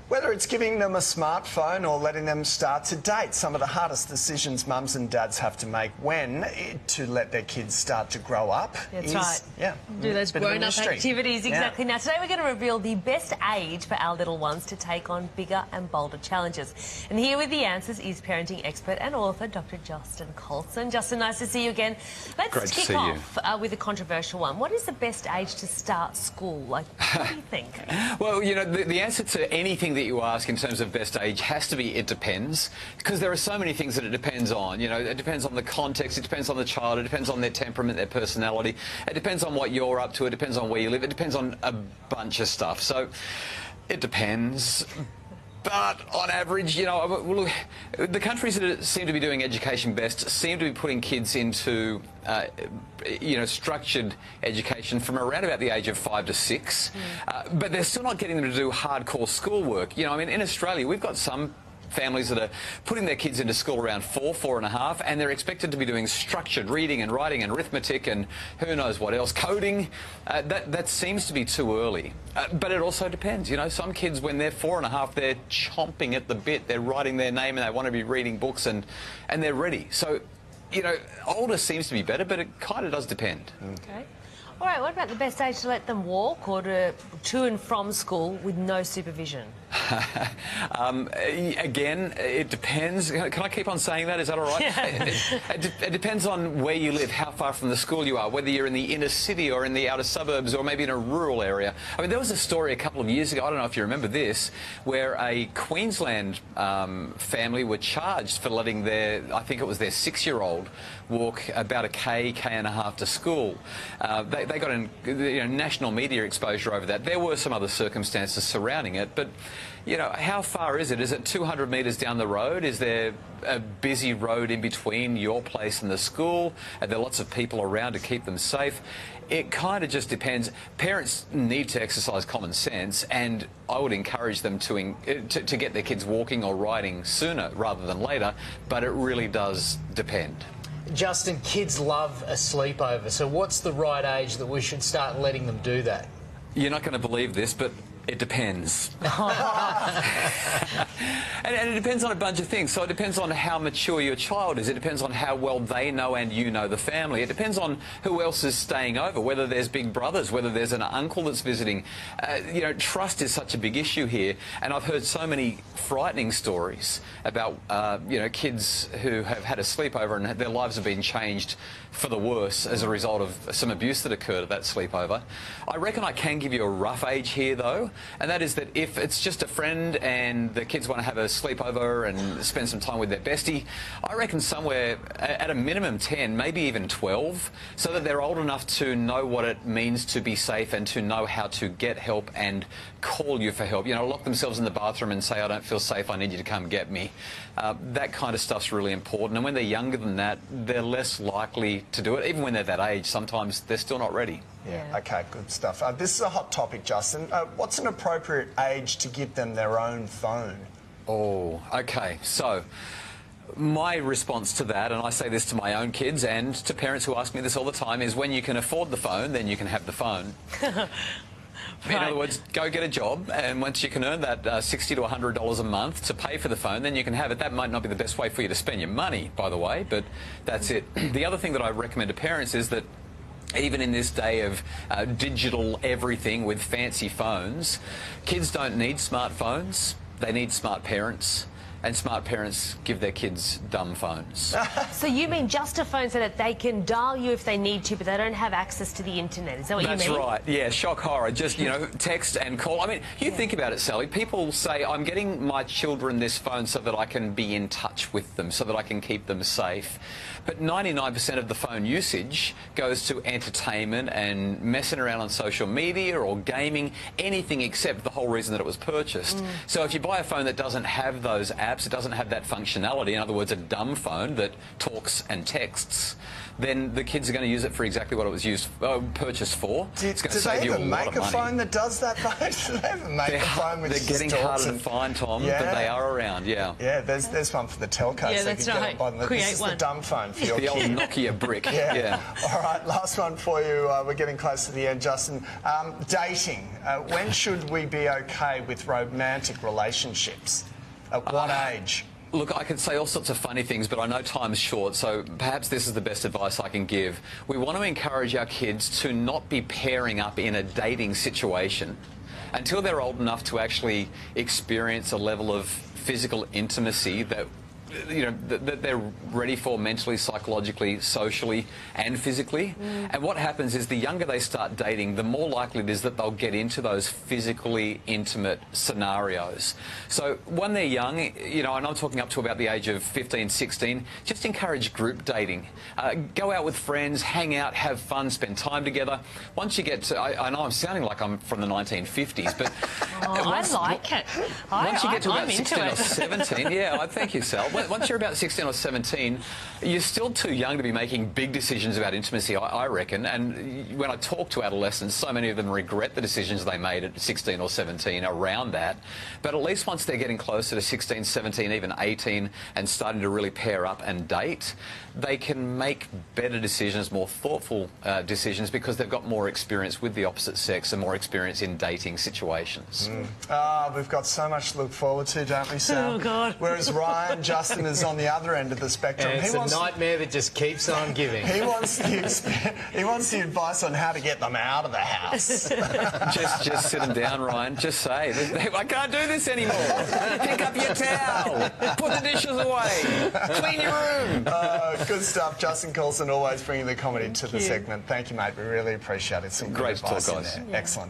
Whether it's giving them a smartphone or letting them start to date, some of the hardest decisions mums and dads have to make to let their kids start to grow up. That's right. Yeah, do those grown-up activities. Exactly. Yeah. Now, today we're going to reveal the best age for our little ones to take on bigger and bolder challenges. And here with the answers is parenting expert and author Dr. Justin Colson. Justin, nice to see you again. Let's kick off with a controversial one. What is the best age to start school? Like, what do you think? Well, you know, the answer to anything that you ask in terms of best age has to be it depends, because there are so many things that it depends on. You know, it depends on the context, it depends on the child, it depends on their temperament, their personality, it depends on what you're up to, it depends on where you live, it depends on a bunch of stuff. So it depends. But on average, you know, the countries that seem to be doing education best seem to be putting kids into, you know, structured education from around about the age of 5 to 6. But they're still not getting them to do hardcore schoolwork. You know, I mean, in Australia, we've got some families that are putting their kids into school around 4, 4.5, and they're expected to be doing structured reading and writing and arithmetic and who knows what else, coding. That seems to be too early. But it also depends. You know, some kids, when they're 4.5, they're chomping at the bit. They're writing their name and they want to be reading books and they're ready. So, you know, older seems to be better, but it kind of does depend. Okay. All right, what about the best age to let them walk or to and from school with no supervision? Again, it depends. Can I keep on saying that? Is that all right? Yeah. It depends on where you live, how far from the school you are, whether you're in the inner city or in the outer suburbs or maybe in a rural area. I mean, there was a story a couple of years ago, I don't know if you remember this, where a Queensland family were charged for letting their, I think it was their 6-year-old, walk about a K and a half to school. They got national media exposure over that. There were some other circumstances surrounding it, but you know, how far is it? Is it 200 metres down the road? Is there a busy road in between your place and the school? Are there lots of people around to keep them safe? It kind of just depends. Parents need to exercise common sense, and I would encourage them to get their kids walking or riding sooner rather than later, but it really does depend. Justin, kids love a sleepover, so what's the right age that we should start letting them do that? You're not going to believe this, but it depends. And it depends on a bunch of things. So it depends on how mature your child is. It depends on how well they know and you know the family. It depends on who else is staying over, whether there's big brothers, whether there's an uncle that's visiting. You know, trust is such a big issue here. And I've heard so many frightening stories about, you know, kids who have had a sleepover and their lives have been changed for the worse as a result of some abuse that occurred at that sleepover. I reckon I can give you a rough age here, though, and that is that if it's just a friend and the kids want to have a sleepover and spend some time with their bestie, I reckon somewhere at a minimum 10, maybe even 12, so that they're old enough to know what it means to be safe and to know how to get help and call you for help. You know, lock themselves in the bathroom and say, I don't feel safe, I need you to come get me. That kind of stuff's really important, and when they're younger than that, they're less likely to do it. Even when they're that age, sometimes they're still not ready. Yeah, okay, good stuff. This is a hot topic, Justin. What's an appropriate age to give them their own phone? Oh, okay. So, my response to that, and I say this to my own kids and to parents who ask me this all the time, is when you can afford the phone, then you can have the phone. In other words, go get a job, and once you can earn that $60 to $100 a month to pay for the phone, then you can have it. That might not be the best way for you to spend your money, by the way, but that's it. The other thing that I recommend to parents is that even in this day of digital everything with fancy phones, kids don't need smartphones, they need smart parents. And smart parents give their kids dumb phones. So you mean just a phone so that they can dial you if they need to, but they don't have access to the internet? Is that what you mean? That's right. Yeah, shock horror. Just, you know, text and call. I mean, you think about it, Sally. People say, I'm getting my children this phone so that I can be in touch with them, so that I can keep them safe. But 99% of the phone usage goes to entertainment and messing around on social media or gaming, anything except the whole reason that it was purchased. So if you buy a phone that doesn't have those apps, apps, it doesn't have that functionality, in other words, a dumb phone that talks and texts, then the kids are going to use it for exactly what it was purchased for. It's going to save you a lot of money. Do they ever make a phone that does that, though? Do they ever make a phone which They're getting harder to find, Tom, but they are around, yeah. Yeah, there's one for the telcos. Yeah, that's right. This is the dumb phone for your The old Nokia brick. Yeah. All right, last one for you. We're getting close to the end, Justin. Dating. When should we be okay with romantic relationships? At what age? Look, I can say all sorts of funny things, but I know time's short, so perhaps this is the best advice I can give. We want to encourage our kids to not be pairing up in a dating situation until they're old enough to actually experience a level of physical intimacy that that they're ready for mentally, psychologically, socially and physically. And what happens is the younger they start dating, the more likely it is that they'll get into those physically intimate scenarios. So when they're young, and I'm talking up to about the age of 15, 16, just encourage group dating. Go out with friends, hang out, have fun, spend time together. Once you get to, I know I'm sounding like I'm from the 1950s, but... I like it. Once you get to about 16 or 17, thank you, Sal. Once you're about 16 or 17, you're still too young to be making big decisions about intimacy, I reckon. And when I talk to adolescents, so many of them regret the decisions they made at 16 or 17 around that. But at least once they're getting closer to 16, 17, even 18, and starting to really pair up and date, they can make better decisions, more thoughtful decisions, because they've got more experience with the opposite sex and more experience in dating situations. We've got so much to look forward to, don't we, Sam? Oh, God. Whereas Ryan, Justin is on the other end of the spectrum. And it's a nightmare that just keeps on giving. He wants the advice on how to get them out of the house. just sit them down, Ryan. Just say, I can't do this anymore. Pick up your towel. Put the dishes away. Clean your room. Good stuff. Justin Coulson always bringing the comedy to the segment. Thank you, mate. We really appreciate it. Some great advice talk, guys. in there. Excellent.